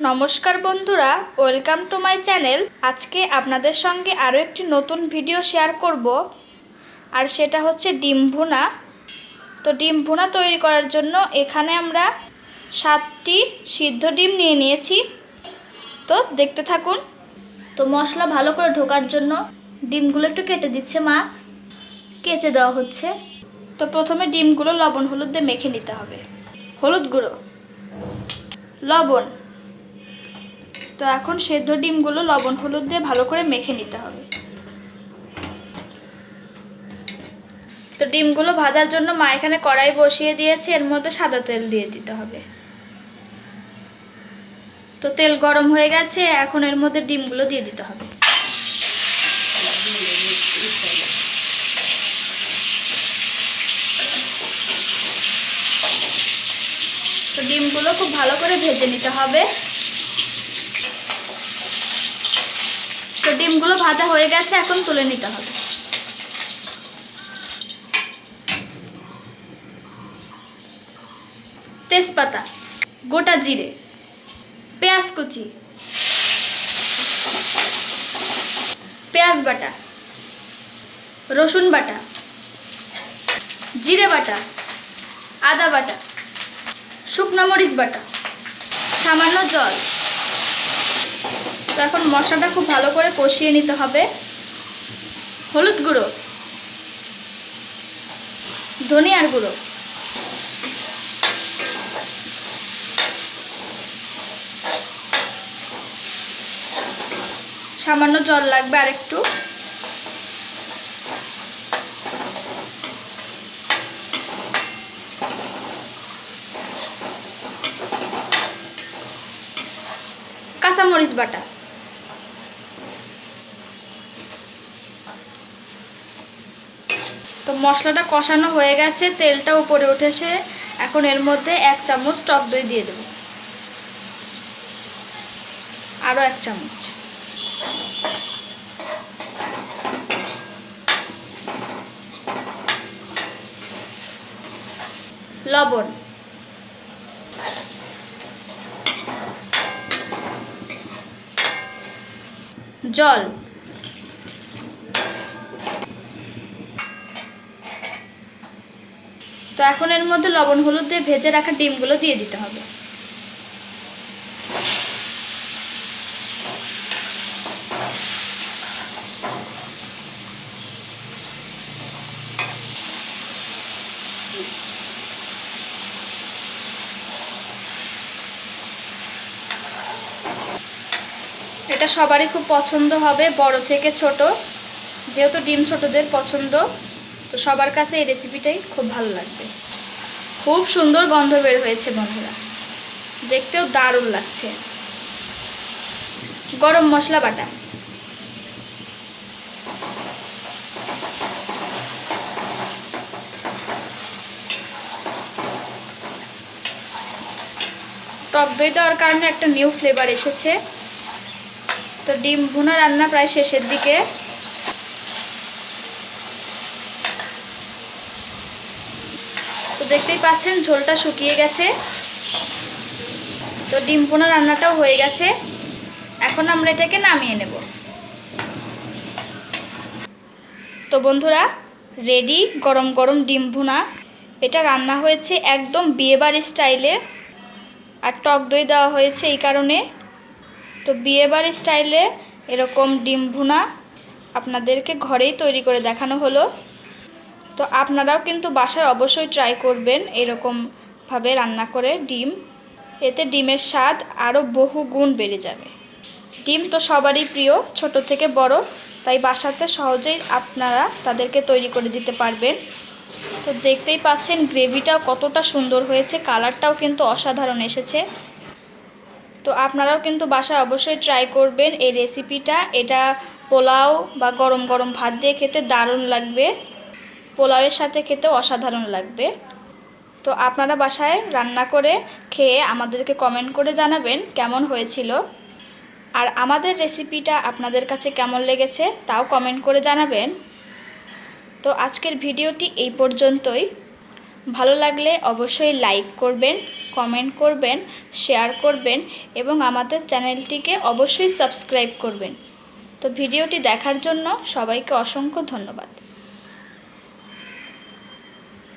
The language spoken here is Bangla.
নমস্কার বন্ধুরা, ওয়েলকাম টু মাই চ্যানেল। আজকে আপনাদের সঙ্গে আরও একটি নতুন ভিডিও শেয়ার করব, আর সেটা হচ্ছে ডিম ভুনা। তো ডিম ভুনা তৈরি করার জন্য এখানে আমরা 7টি সিদ্ধ ডিম নিয়ে নিয়েছি। তো দেখতে থাকুন। তো মশলা ভালো করে ঢোকার জন্য ডিমগুলো একটু কেটে দিচ্ছে মা, কেচে দেওয়া হচ্ছে। তো প্রথমে ডিমগুলো লবণ হলুদ দিয়ে মেখে নিতে হবে। হলুদ গুঁড়ো, লবণ। তো এখন সেদ্ধ ডিমগুলো লবণ হলুদ দিয়ে ভালো করে মেখে নিতে হবে। তো ডিমগুলো ভাজার জন্য মা এখানে কড়াই বসিয়ে দিয়েছে, এর মধ্যে সাদা তেল দিয়ে দিতে হবে। তো তেল গরম হয়ে গেছে, এখন এর মধ্যে ডিমগুলো দিয়ে দিতে হবে। তো ডিমগুলো খুব ভালো করে ভেজে নিতে হবে। তো ডিমগুলো ভাজা হয়ে গেছে, এখন তুলে নিতে হবে। তেজপাতা, গোটা জিরে, পেঁয়াজ কুচি, পেঁয়াজ বাটা, রসুন বাটা, জিরে বাটা, আদা বাটা, শুকনো মরিচ বাটা, সামান্য জল। তো এখন মশলাটা খুব ভালো করে কষিয়ে নিতে হবে। হলুদ গুঁড়ো, ধনিয়ার গুঁড়ো, সামান্য জল লাগবে আর একটু। কাঁচামরিচ বাটা। তো মশলাটা কষানো হয়ে গেছে, তেলটা উপরে উঠেছে। এখন এর মধ্যে 1 চামচ টক দই দিয়ে দেব, আরও 1 চামচ। লবণ, জল, তো এখন এর মধ্যে লবণ হলুদ দিয়ে ভেজে রাখা ডিমগুলো দিয়ে দিতে হবে। এটা সবারই খুব পছন্দ হবে, বড় থেকে ছোট। যেহেতু ডিম ছোটদের পছন্দ, তো সবার কাছে এই রেসিপিটাই খুব ভালো লাগবে। খুব সুন্দর গন্ধ বের হয়েছে বন্ধুরা, দেখতেও দারুণ লাগছে। গরম মশলা বাটা, টক দই দেওয়ার কারণে একটা নিউ ফ্লেভার এসেছে। তো ডিম ভুনা রান্না প্রায় শেষের দিকে। তো দেখতেই পাচ্ছেন ঝোলটা শুকিয়ে গেছে। তো ডিম ভুনা রান্নাটাও হয়ে গেছে, এখন আমরা এটাকে নামিয়ে নেব। তো বন্ধুরা, রেডি গরম গরম ডিম ভুনা। এটা রান্না হয়েছে একদম বিয়েবাড়ি স্টাইলে, আর টক দই দেওয়া হয়েছে এই কারণে। তো বিয়েবাড়ি স্টাইলে এরকম ডিম ভুনা আপনাদেরকে ঘরেই তৈরি করে দেখানো হলো। তো আপনারাও কিন্তু বাসায় অবশ্যই ট্রাই করবেন এরকমভাবে রান্না করে ডিম। এতে ডিমের স্বাদ আরও বহু গুণ বেড়ে যাবে। ডিম তো সবারই প্রিয়, ছোট থেকে বড়, তাই বাসাতে সহজেই আপনারা তাদেরকে তৈরি করে দিতে পারবেন। তো দেখতেই পাচ্ছেন গ্রেভিটাও কতটা সুন্দর হয়েছে, কালারটাও কিন্তু অসাধারণ এসেছে। তো আপনারাও কিন্তু বাসায় অবশ্যই ট্রাই করবেন এই রেসিপিটা। এটা পোলাও বা গরম গরম ভাত দিয়ে খেতে দারুণ লাগবে, পোলাওয়ের সাথে খেতেও অসাধারণ লাগবে। তো আপনারা বাসায় রান্না করে খেয়ে আমাদেরকে কমেন্ট করে জানাবেন কেমন হয়েছিল, আর আমাদের রেসিপিটা আপনাদের কাছে কেমন লেগেছে তাও কমেন্ট করে জানাবেন। তো আজকের ভিডিওটি এই পর্যন্তই। ভালো লাগলে অবশ্যই লাইক করবেন, কমেন্ট করবেন, শেয়ার করবেন এবং আমাদের চ্যানেলটিকে অবশ্যই সাবস্ক্রাইব করবেন। তো ভিডিওটি দেখার জন্য সবাইকে অসংখ্য ধন্যবাদ।